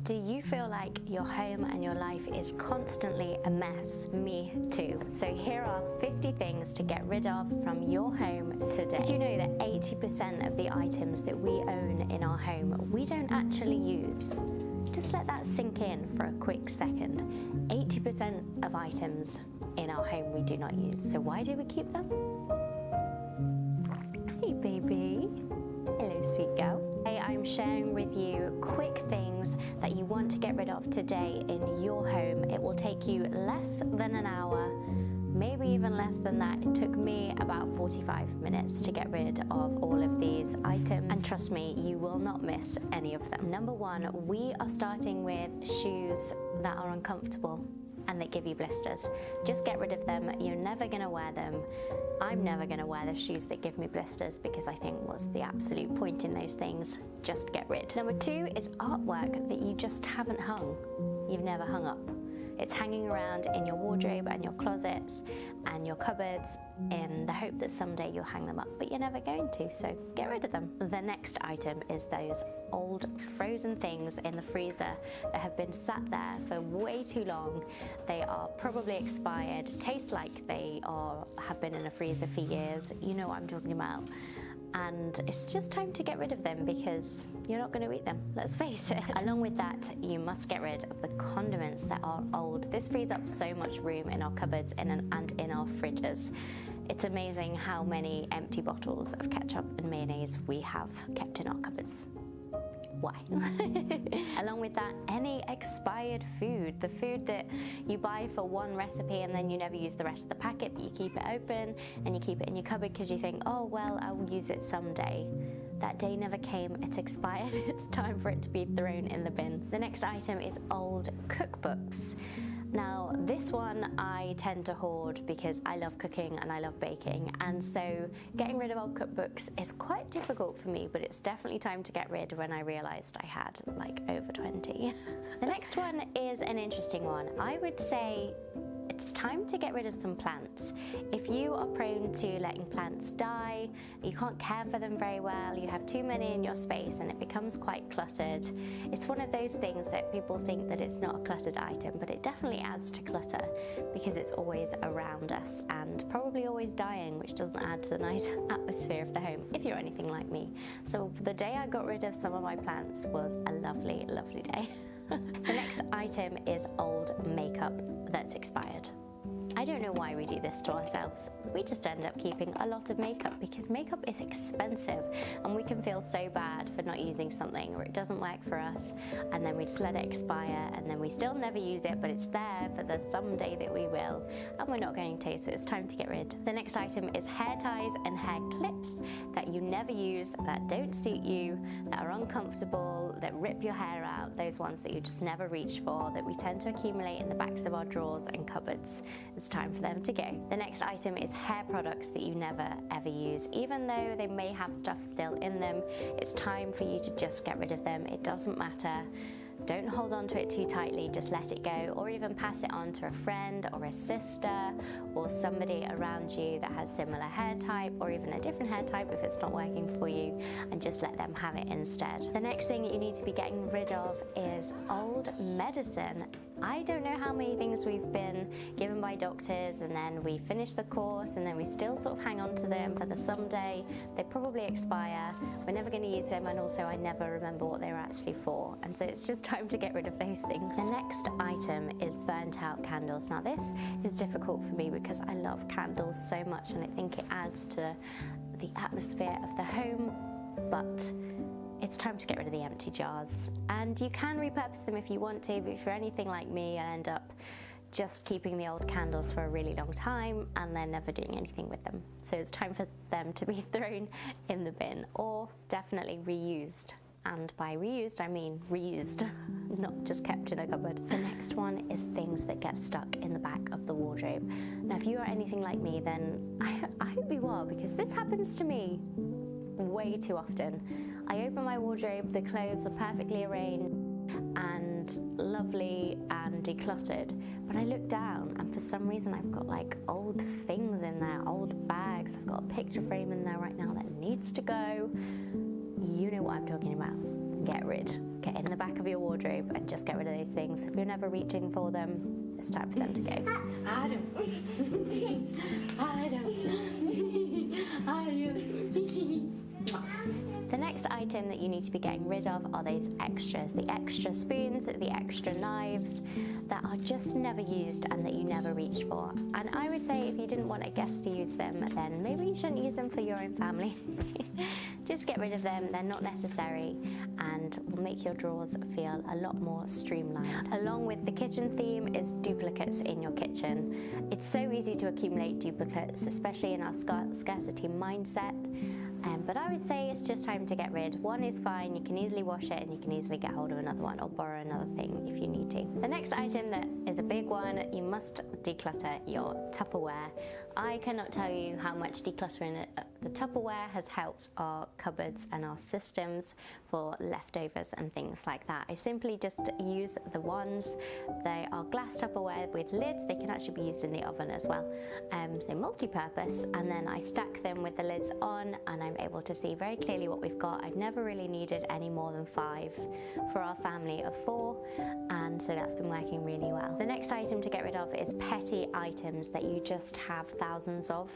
Do you feel like your home and your life is constantly a mess? Me too. So here are 50 things to get rid of from your home today. Did you know that 80% of the items that we own in our home we don't actually use? Just let that sink in for a quick second. 80% of items in our home we do not use. So why do we keep them? Hey baby. Hello sweet girl. Today I'm sharing with you quick things that you want to get rid of today in your home. It will take you less than an hour, maybe even less than that. It took me about 45 minutes to get rid of all of these items, and trust me, you will not miss any of them. Number one, we are starting with shoes that are uncomfortable and that give you blisters. Just get rid of them. You're never gonna wear them. I'm never gonna wear the shoes that give me blisters because I think what's the absolute point in those things? Just get rid. Number two is artwork that you just haven't hung. You've never hung up. It's hanging around in your wardrobe and your closets and your cupboards in the hope that someday you'll hang them up, but you're never going to, so get rid of them. The next item is those old frozen things in the freezer that have been sat there for way too long. They are probably expired, taste like they have been in a freezer for years. You know what I'm talking about. And it's just time to get rid of them because you're not going to eat them, let's face it. Along with that, you must get rid of the condiments that are old. This frees up so much room in our cupboards and in our fridges. It's amazing how many empty bottles of ketchup and mayonnaise we have kept in our cupboards. Why? Along with that, any expired food, the food that you buy for one recipe and then you never use the rest of the packet, but you keep it open and you keep it in your cupboard because you think, oh well, I'll use it someday. That day never came, it's expired, it's time for it to be thrown in the bin. The next item is old cookbooks. Now, this one I tend to hoard because I love cooking and I love baking, and so getting rid of old cookbooks is quite difficult for me, but it's definitely time to get rid when I realized I had like over 20. The next one is an interesting one. I would say it's time to get rid of some plants. If you are prone to letting plants die, you can't care for them very well, you have too many in your space and it becomes quite cluttered. It's one of those things that people think that it's not a cluttered item, but it definitely adds to clutter because it's always around us and probably always dying, which doesn't add to the nice atmosphere of the home if you're anything like me. So the day I got rid of some of my plants was a lovely, lovely day. The next item is old makeup that's expired. I don't know why we do this to ourselves. We just end up keeping a lot of makeup because makeup is expensive and we can feel so bad for not using something or it doesn't work for us and then we just let it expire and then we still never use it, but it's there for the someday that we will and we're not going to, so it's time to get rid. The next item is hair ties and hair clips that you never use, that don't suit you, that are uncomfortable, that rip your hair out, those ones that you just never reach for, that we tend to accumulate in the backs of our drawers and cupboards. It's time for them to go. The next item is hair products that you never ever use. Even though they may have stuff still in them, it's time for you to just get rid of them. It doesn't matter. Don't hold on to it too tightly, just let it go, or even pass it on to a friend or a sister or somebody around you that has similar hair type or even a different hair type if it's not working for you, and just let them have it instead. The next thing that you need to be getting rid of is old medicine. I don't know how many things we've been given by doctors and then we finish the course and then we still sort of hang on to them for the someday. They probably expire, we're never going to use them, and also I never remember what they were actually for, and so it's just time to get rid of those things. The next item is burnt out candles. Now this is difficult for me because I love candles so much and I think it adds to the atmosphere of the home, but it's time to get rid of the empty jars. And you can repurpose them if you want to, but if you're anything like me, I end up just keeping the old candles for a really long time and then never doing anything with them. So it's time for them to be thrown in the bin or definitely reused. And by reused, I mean reused, not just kept in a cupboard. The next one is things that get stuck in the back of the wardrobe. Now, if you are anything like me, then I hope you are, because this happens to me way too often. I open my wardrobe, the clothes are perfectly arranged and lovely and decluttered, but I look down and for some reason I've got like old things in there, old bags, I've got a picture frame in there right now that needs to go. You know what I'm talking about. get rid. Get in the back of your wardrobe and just get rid of those things. If you're never reaching for them, it's time for them to go. I don't. The next item that you need to be getting rid of are those extras. The extra spoons, the extra knives that are just never used and that you never reached for. And I would say if you didn't want a guest to use them, then maybe you shouldn't use them for your own family. Just get rid of them, they're not necessary and will make your drawers feel a lot more streamlined. Along with the kitchen theme is duplicates in your kitchen. It's so easy to accumulate duplicates, especially in our scarcity mindset. But I would say it's just time to get rid. One is fine, you can easily wash it and you can easily get hold of another one or borrow another thing if you need to. The next item that is a big one, you must declutter your Tupperware. I cannot tell you how much decluttering the Tupperware has helped our cupboards and our systems for leftovers and things like that. I simply just use the ones. They are glass Tupperware with lids. They can actually be used in the oven as well. So multi-purpose, and then I stack them with the lids on and I'm able to see very clearly what we've got. I've never really needed any more than 5 for our family of 4, and so that's been working really well. The next item to get rid of is petty items that you just have thousands of,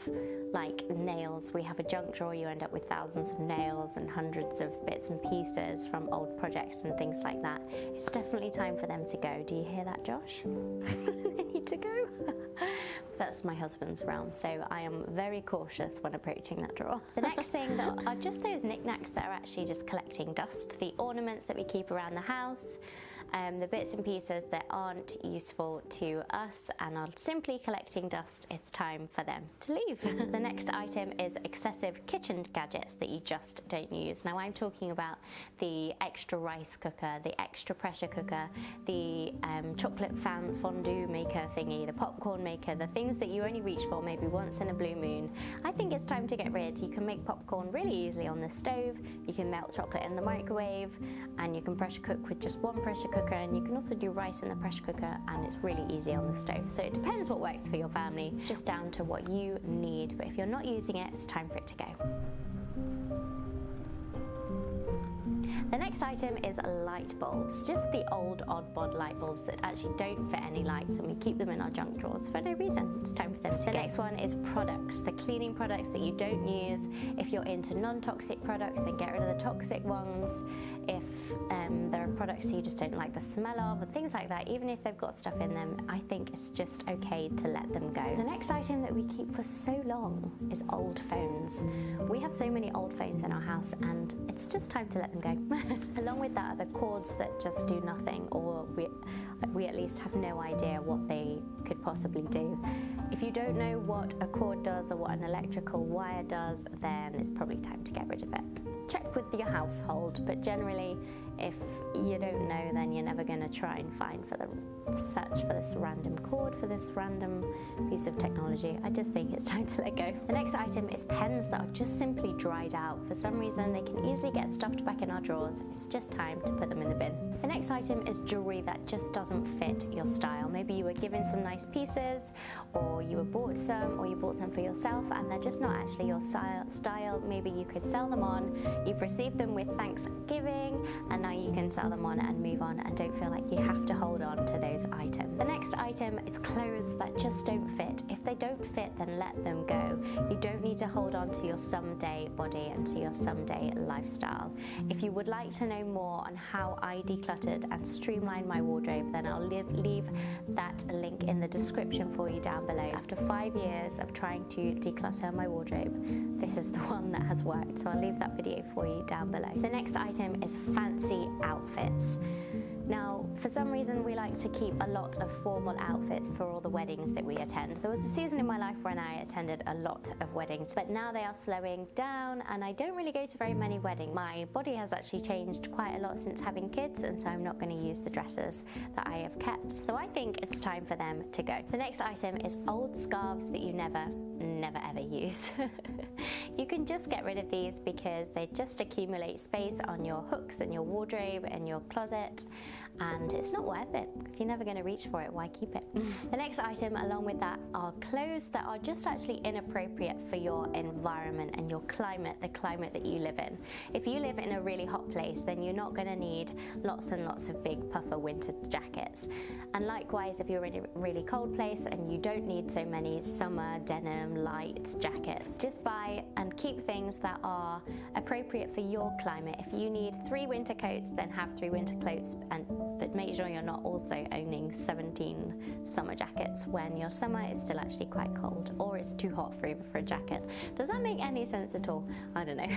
like nails. We have a junk drawer, you end up with thousands of nails and hundreds of bits and pieces from old projects and things like that. It's definitely time for them to go. Do you hear that, Josh? They need to go. That's my husband's realm, so I am very cautious when approaching that drawer. The next thing that are just those knickknacks that are actually just collecting dust, the ornaments that we keep around the house, the bits and pieces that aren't useful to us and are simply collecting dust. It's time for them to leave. The next item is excessive kitchen gadgets that you just don't use. Now I'm talking about the extra rice cooker, the extra pressure cooker, the chocolate fondue maker thingy, the popcorn maker, the things that you only reach for maybe once in a blue moon. I think it's time to get rid. You can make popcorn really easily on the stove, you can melt chocolate in the microwave, and you can pressure cook with just one pressure cooker, and you can also do rice in the pressure cooker, and it's really easy on the stove. So it depends what works for your family, just down to what you need, but if you're not using it, it's time for it to go. The next item is light bulbs, just the old odd bod light bulbs that actually don't fit any lights, and we keep them in our junk drawers for no reason. It's time for them to go. The next one is products, the cleaning products that you don't use. If you're into non-toxic products, then get rid of the toxic ones. If there are products that you just don't like the smell of and things like that, even if they've got stuff in them, I think it's just okay to let them go. The next item that we keep for so long is old phones. We have so many old phones in our house and it's just time to let them go. Along with that are the cords that just do nothing, or we at least have no idea what they could possibly do. If you don't know what a cord does or what an electrical wire does, then it's probably time to get rid of it. Check with your household, but generally if you don't know, then you're never going to try and search for this random cord, for this random piece of technology. I just think it's time to let go. The next item is pens that are just simply dried out. For some reason, they can easily get stuffed back in our drawers. It's just time to put them in the bin. The next item is jewelry that just doesn't fit your style. Maybe you were given some nice pieces, or you were bought some, or you bought some for yourself, and they're just not actually your style. Maybe you could sell them on. You've received them with Thanksgiving, and now you can sell them on and move on and don't feel like you have to hold on to those items. The next item is clothes that just don't fit. If they don't fit, then let them go. You don't need to hold on to your someday body and to your someday lifestyle. If you would like to know more on how I decluttered and streamlined my wardrobe, then I'll leave that link in the description for you down below. After 5 years of trying to declutter my wardrobe, this is the one that has worked, so I'll leave that video for you down below. The next item is fancy outfits. Now, for some reason, we like to keep a lot of formal outfits for all the weddings that we attend. There was a season in my life when I attended a lot of weddings, but now they are slowing down and I don't really go to very many weddings. My body has actually changed quite a lot since having kids, and so I'm not going to use the dresses that I have kept. So I think it's time for them to go. The next item is old scarves that you never ever use. You can just get rid of these because they just accumulate space on your hooks and your wardrobe and your closet, and it's not worth it. If you're never going to reach for it, why keep it? The next item along with that are clothes that are just actually inappropriate for your environment and your climate, the climate that you live in. If you live in a really hot place, then you're not going to need lots and lots of big puffer winter jackets. And likewise, if you're in a really cold place and you don't need so many summer denim light jackets, just buy and keep things that are appropriate for your climate. If you need 3 winter coats, then have 3 winter coats, but make sure you're not also owning 17 summer jackets when your summer is still actually quite cold, or it's too hot for a jacket. Does that make any sense at all? I don't know.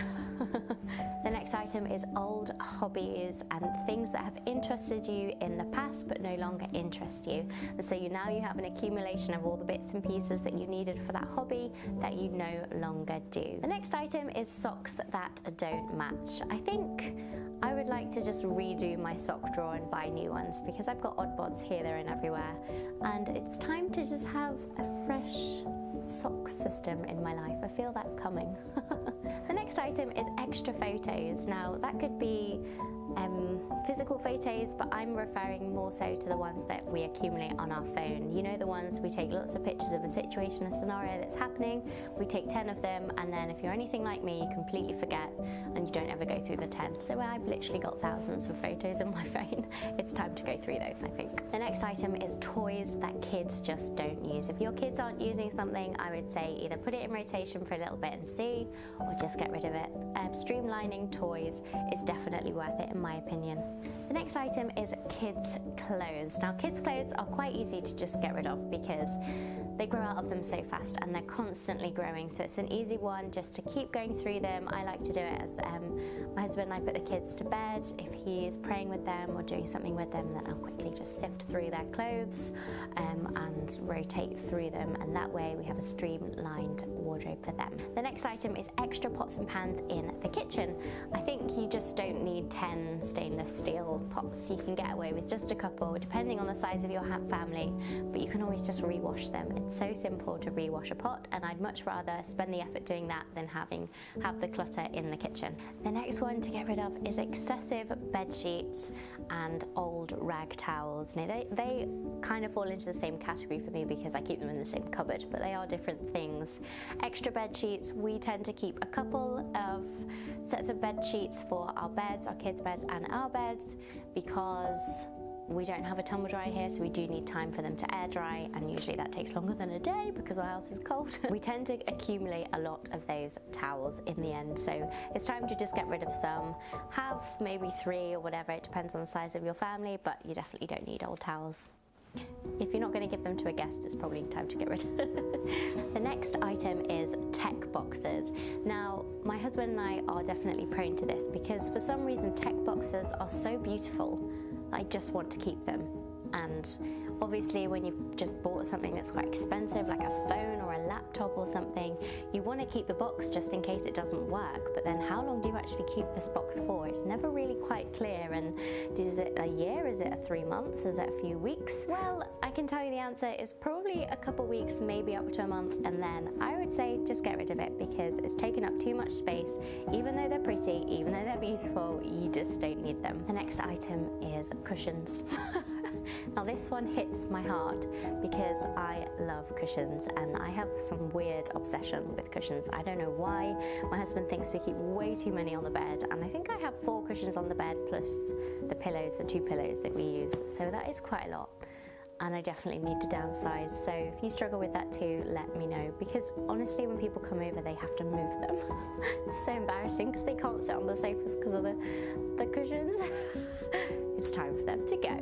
The next item is old hobbies and things that have interested you in the past but no longer interest you. And so now you have an accumulation of all the bits and pieces that you needed for that hobby that you no longer do. The next item is socks that don't match. I think I would like to just redo my sock drawer and buy new ones, because I've got odd bods here, there and everywhere, and it's time to just have a fresh sock system in my life. I feel that coming. The next item is extra photos. Now that could be physical photos, but I'm referring more so to the ones that we accumulate on our phone. You know, the ones we take lots of pictures of a situation, a scenario that's happening, we take 10 of them, and then if you're anything like me, you completely forget and you don't ever go through the 10. So I've literally got thousands of photos on my phone. It's time to go through those, I think. The next item is toys that kids just don't use. If your kids aren't using something, I would say either put it in rotation for a little bit and see, or just get rid of it. Streamlining toys is definitely worth it in my opinion. The next item is kids' clothes. Now, kids' clothes are quite easy to just get rid of because they grow out of them so fast and they're constantly growing, so it's an easy one just to keep going through them. I like to do it as my husband and I put the kids to bed. If he's praying with them or doing something with them, then I'll quickly just sift through their clothes and rotate through them, and that way we have a streamlined wardrobe for them. The next item is extra pots and pans in the kitchen. I think you just don't need 10 stainless steel pots. You can get away with just a couple depending on the size of your family, but you can always just rewash them. It's so simple to rewash a pot, and I'd much rather spend the effort doing that than have the clutter in the kitchen. The next one to get rid of is excessive bed sheets and old rag towels. Now they kind of fall into the same category for me because I keep them in the same cupboard, but they are different things. Extra bed sheets, we tend to keep a couple of sets of bed sheets for our beds, our kids' beds and our beds, because we don't have a tumble dryer here, so we do need time for them to air dry, and usually that takes longer than a day because our house is cold. We tend to accumulate a lot of those towels in the end, so it's time to just get rid of some. Have maybe 3 or whatever, it depends on the size of your family, but you definitely don't need old towels. If you're not going to give them to a guest, it's probably time to get rid of them. The next item is tech boxes. Now, my husband and I are definitely prone to this because for some reason tech boxes are so beautiful. I just want to keep them. And obviously when you've just bought something that's quite expensive, like a phone or a laptop or something, you want to keep the box just in case it doesn't work. But then how long do you actually keep this box for? It's never really quite clear. And is it a year? Is it 3 months? Is it a few weeks? Well, I can tell you the answer is probably a couple weeks, maybe up to a month, and then I would say just get rid of it because it's taken up too much space. Even though they're pretty, even though they're beautiful, you just don't need them. The next item is cushions. Now this one hits my heart because I love cushions and I have some weird obsession with cushions. I don't know why. My husband thinks we keep way too many on the bed, and I think I have 4 cushions on the bed plus the pillows, the 2 pillows that we use. So that is quite a lot, and I definitely need to downsize. So if you struggle with that too, let me know, because honestly when people come over they have to move them. It's so embarrassing because they can't sit on the sofas because of the cushions. It's time for them to go.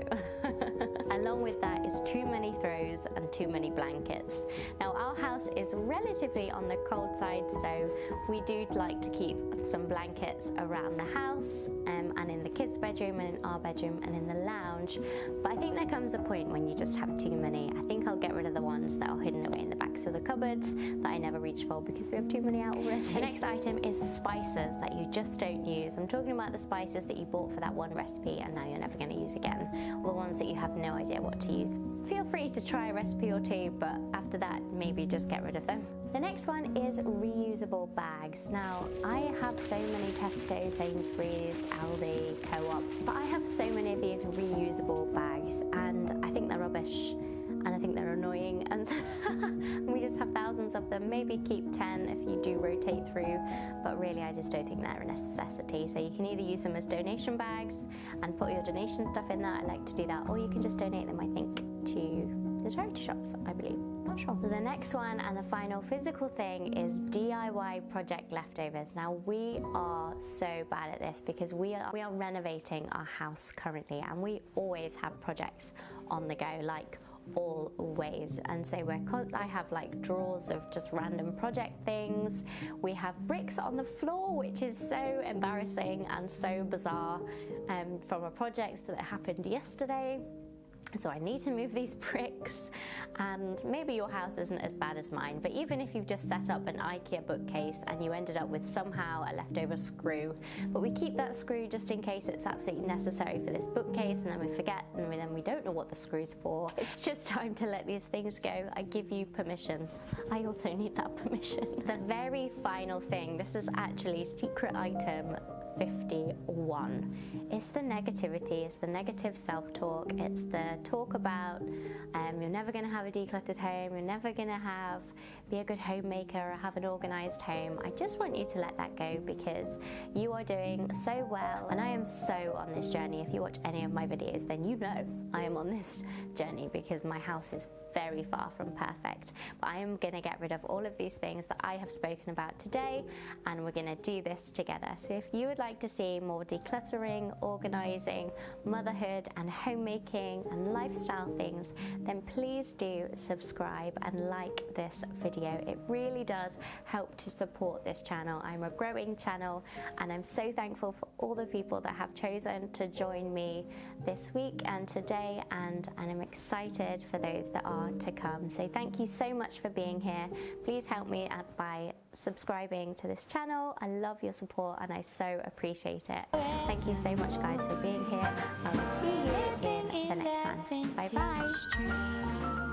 Along with that is too many throws and too many blankets. Now our house is relatively on the cold side, so we do like to keep some blankets around the house and in the kids' bedroom and in our bedroom and in the lounge. But I think there comes a point when you just have too many. I think I'll get rid of the ones that are hidden away in the backs of the cupboards that I never reach for because we have too many out already. The next item is spices that you just don't use. I'm talking about the spices that you bought for that one recipe and now you're never going to use again, or the ones that you have no idea what to use. Feel free to try a recipe or 2, but after that maybe just get rid of them. The next one is reusable bags. Now, I have so many Tesco, Sainsbury's, Aldi, Co-op, but I have so many of these reusable bags and I think they're rubbish and I think they're annoying, and we just have thousands of them. Maybe keep 10 if you do rotate through, but really I just don't think they're a necessity. So you can either use them as donation bags and put your donation stuff in there. I like to do that, or you can just donate them, I think, to the charity shops, I believe. Not sure. The next one and the final physical thing is DIY project leftovers. Now, we are so bad at this because we are renovating our house currently, and we always have projects on the go, like always. And so I have like drawers of just random project things. We have bricks on the floor, which is so embarrassing and so bizarre, from a project that happened yesterday. So I need to move these bricks, and maybe your house isn't as bad as mine, but even if you've just set up an IKEA bookcase and you ended up with somehow a leftover screw, but we keep that screw just in case it's absolutely necessary for this bookcase, and then we forget, and then we don't know what the screw's for. It's just time to let these things go. I give you permission. I also need that permission. The very final thing, this is actually secret item 51. It's the negativity, it's the negative self-talk, it's the talk about you're never going to have a decluttered home, you're never going to be a good homemaker or have an organized home. I just want you to let that go, because you are doing so well, and I am so on this journey. If you watch any of my videos, then you know I am on this journey, because my house is very far from perfect, but I am going to get rid of all of these things that I have spoken about today, and we're going to do this together. So if you would like to see more decluttering, organizing, motherhood and homemaking and lifestyle things, then please do subscribe and like this video. It really does help to support this channel. I'm a growing channel, and I'm so thankful for all the people that have chosen to join me this week and today, and I'm excited for those that are to come. So thank you so much for being here. Please help me by subscribing to this channel. I love your support and I so appreciate it. Thank you so much, guys, for being here. I will see you in the next one. Bye bye.